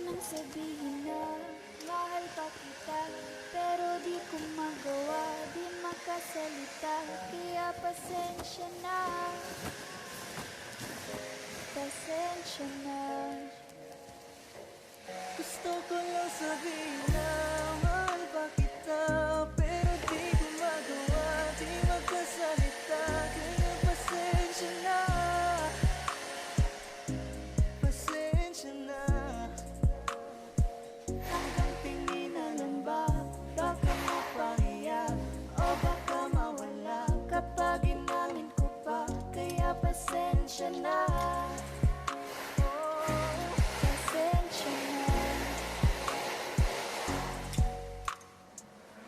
nang sabihin na mahal pa kita, pero di ko magawa, di makasalita. Kaya pasensya na, pasensya na. Gusto ko lang sabihin na mahal pa kita, pero di ko magawa, di magkasalita. Kaya pasensya na, pasensya na. Hanggang tingin na lang ba, baka mapahiya o baka mawala kapag inamin ko pa. Kaya pasensya na, pasensya na.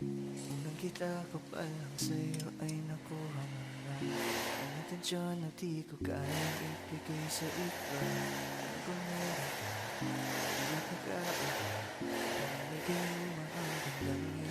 Unang kita ko pa lang sa'yo ay nakuha mo na ang atensyon na di ko kaya ibigay sa iba. Kung meron ka, hindi ka kaiba, paligay mo mahanggang lang yung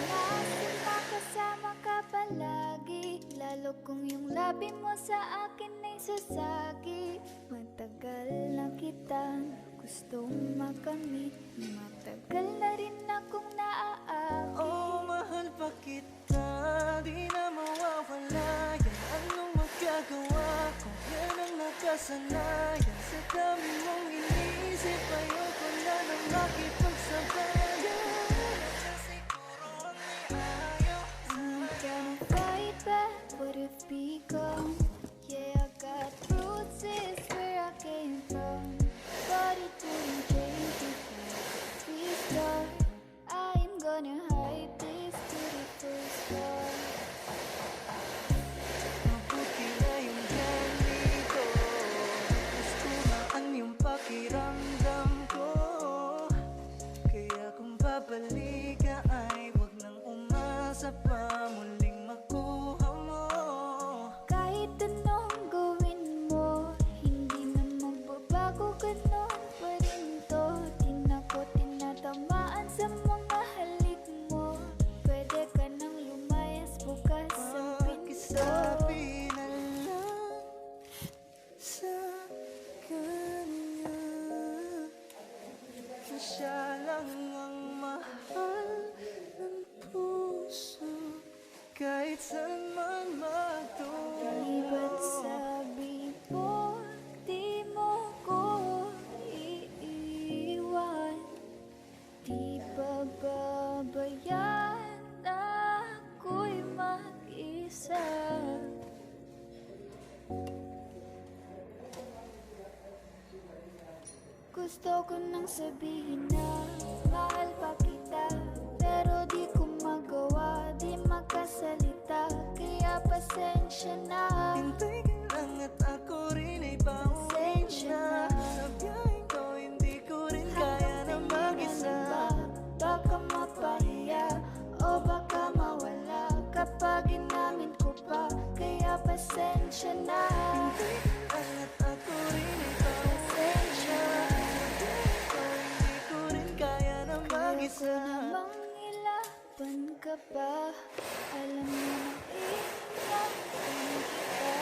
Nasa makasama ka palagi, lalo kung yung labi mo sa akin ay sasagi. Matagal na kitang gustong makamit, matagal na rin akong naaakit. Oh, mahal pa kita, di na mawawala yan. Anong magagawa kung yan ang nakasanayan? Sa dami mong iniisip, ayoko na nang makipagsabayan. Sa siguro ang may ayaw. I'm gonna fight back what if become. Yeah, I got bruises where I came from, but it didn't change the fact we start. I'm gonna hide this to the first floor. Mabuti na yung ganito, mas kumaan yung pakiramdam ko. Kaya kung babalik ka ay wag nang umasa pa muling makuha mo. Kahit anong gawin mo, hindi na magbabago, ganon pa rin to. Di na ko tinatamaan sa mga halik mo. Pwede ka nang lumayas bukas ang pinto. Pakisabi na lang sa kanya na siya lang ang mahal ng puso, kahit saan man Di ba't magtungo. sabi mo, di mo ko iiwan? Di ba babayaan ako'y mag-isa? Gusto ko nang sabihin na mahal pa kita, pero di ko magawa, di makasalita. Kaya pasensya na, Hintay ka lang at ako rin ay pauwi pasensya na. na. Sa biyaheng ko hindi ko rin kaya na mag-isa. Baka mapahiya o baka mawala kapag inamin ko pa. Kaya pasensya na, Hintay ka lang at ako rin ay pauwi na. Sa biyaheng ko hindi ko rin kaya na kaya ko mag-isa. namang ilaban ka pa. Alam mo na inamin kita,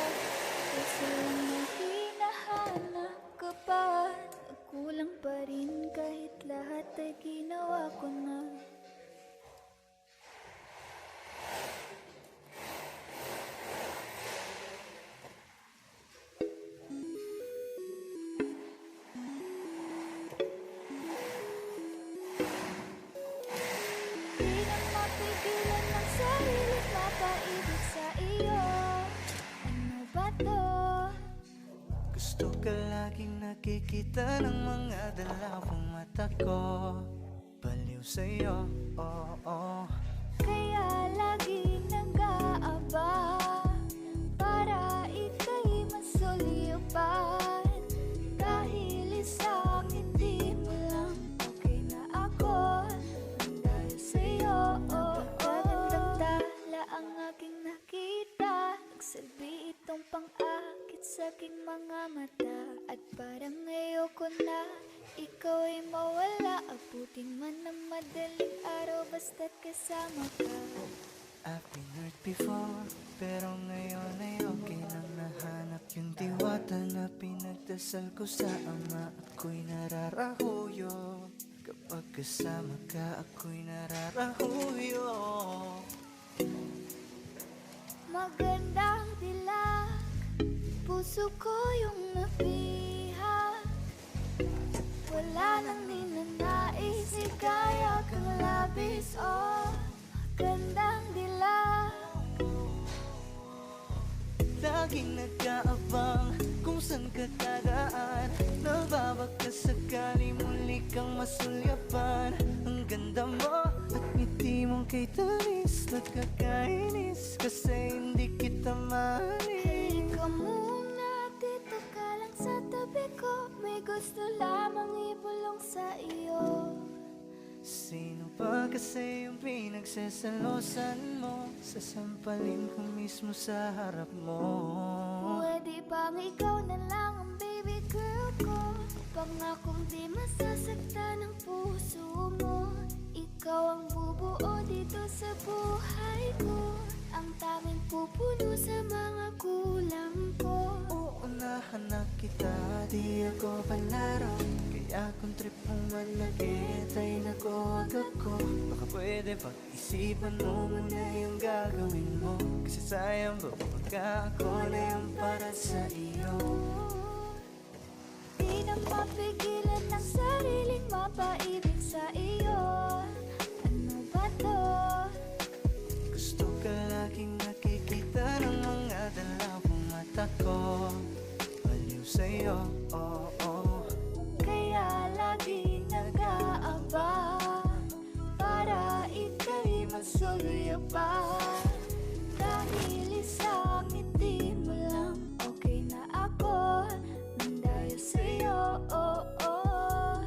kasi lang may hinahanap ka pa. Nagkulang pa rin kahit lahat ay ginawa ko na. Di na mapigilan ng sarili, mapaibig sa iyo. Ano ba to? Gusto ka laging nakikita ng mga dalawang mata ko. Baliw sa'yo, oo. Kaya lagi nag-aaba para ika'y masulipan. Dahil isang hindi mo lang okay na ako, nang dahil sa'yo, napakagandang tala ang aking nakita. Nagsalbi itong pang-akit sa aking mga mata, at parang ayoko na ikaw ay mawala. Abutin man ng madaling araw basta't kasama ka. I've been hurt before, pero ngayon ay okay nang nahanap yung diwata na pinagdasal ko sa ama. Ako'y nararahuyo, kapag kasama ka ako'y nararahuyo. Magandang dilag, puso ko yung napihak. Wala nang ninanais, ikaya kang labis. Oh, magandang dilag. Laging nag-aabang kung saan ka dadaan. Nababaka sakali muli kang masulyapan. Ang ganda mo at ngiti mong kay tamis. Nakakainis kasi hindi kita maalis. Halika muna, dito ka lang sa tabi ko. May gusto lamang ibulong sa iyo. Sino ba kasi yung pinagsasalosan mo? Sasampalin ko mismo sa harap mo. Pwede bang ikaw na lang ang baby girl ko? Pangakong di masasaktan ang puso mo. Ikaw ang bubuo dito sa buhay ko. Ang tanging pupuno sa mga kulang ko. Uunahan na kita, di ako palaro. Kaya kung trip mong manakit ay nakuwag ako. Baka pwede pag-isipan mo muna yung gagawin mo. Kasi sayang ba pagka ako na yung para sa iyo. Di na mapigilan ng sariling mapaibig sa iyo. Ano ba to? Gusto ka laging nakikita ng mga dalawang mata ko. Baliw sa'yo, oh, oh. Kaya lagi nag-aabang para ika'y masulyapan. Dahil isang ngiti mo lang, okay na ako. Dahil sa'yo, oh, oh.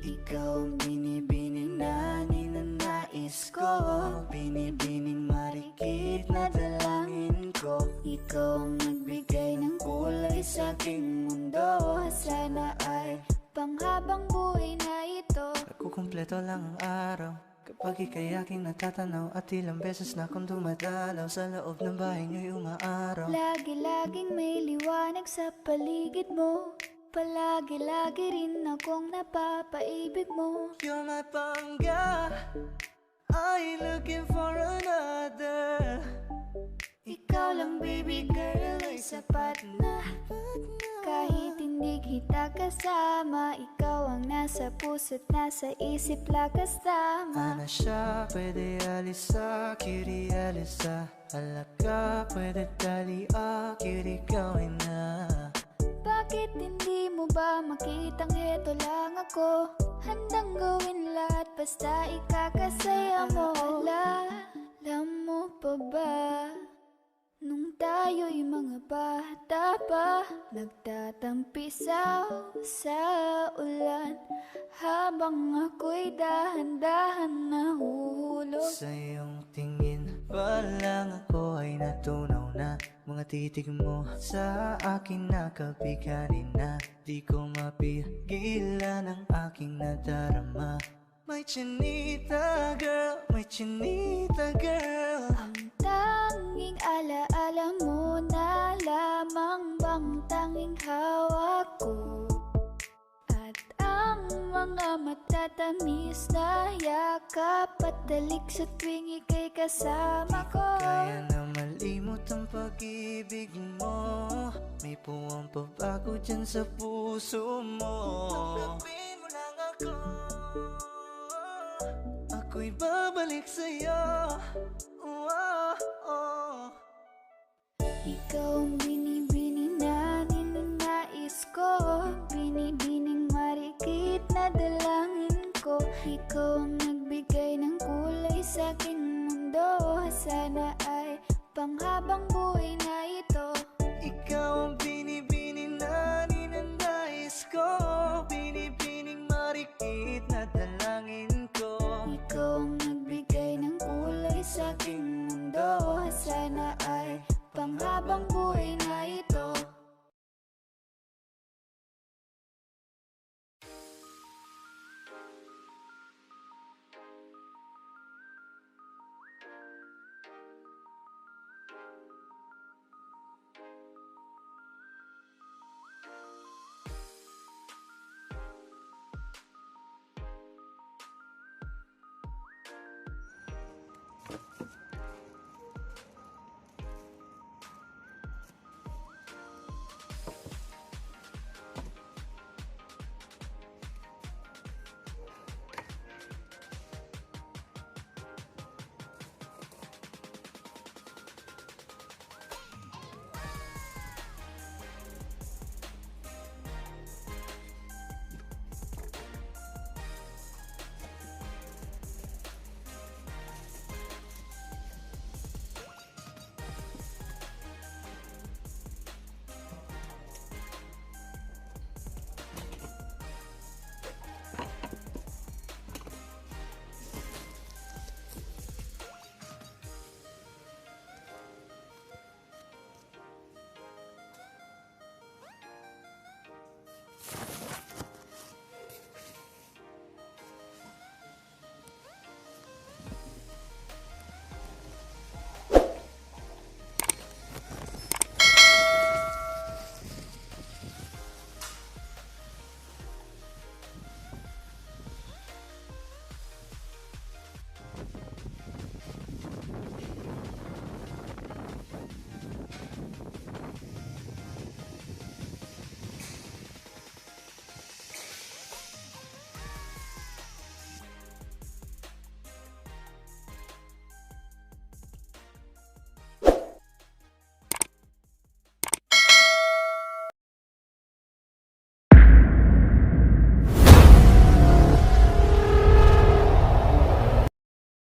Ikaw ang binibining na ninanais ko, binibining marikit na dalangin ko. Ikaw ang nagbigay ng kulay sa aking mundo. Sana ay panghabang buhay na ito. Kukumpleto lang ang araw kapag ika'y aking natatanaw, at ilang beses na akong dumadalaw sa loob ng bahay niyo'y umaaraw. Lagi-laging may liwanag sa paligid mo. Palagi-lagi rin akong napapaibig mo. You're my pangga, I ain't looking for another. Ikaw lang baby girl ay sapat na. Kahit hindi kita kasama, ikaw ang nasa puso't nasa isip lakas tama. Ana siya, pwede alisa, cutie alisa. Alaka, pwede tali, cutie gawin na. Bakit hindi mo ba makitang heto lang ako? Handang gawin lahat basta ikakasaya mo. Alam mo pa ba, nung tayo'y mga bata pa, nagtatampisaw sa ulan, habang ako'y dahan-dahan nahuhulog. Sa iyong tingin pa lang ako ay natunaw na. Mga titig mo sa akin nakabiganin na. Di ko mapigilan ang aking nadarama. My chinita girl, my chinita girl. Ang tanging alaala mo na lamang bang tanging hawak ko, at ang mga matatamis na yakap at dalik sa tuwing ika'y kasama ko. Kaya na malimot ang pag-ibig mo. May puwang pabago dyan sa puso mo. Tanggapin mo lang ako, ako'y babalik sa'yo. Ikaw ang binibining na ninanais ko, binibining marikit na dalangin ko. Ikaw ang nagbigay ng kulay sa aking mundo. Sana ay panghabang buhay na ito. Ikaw ang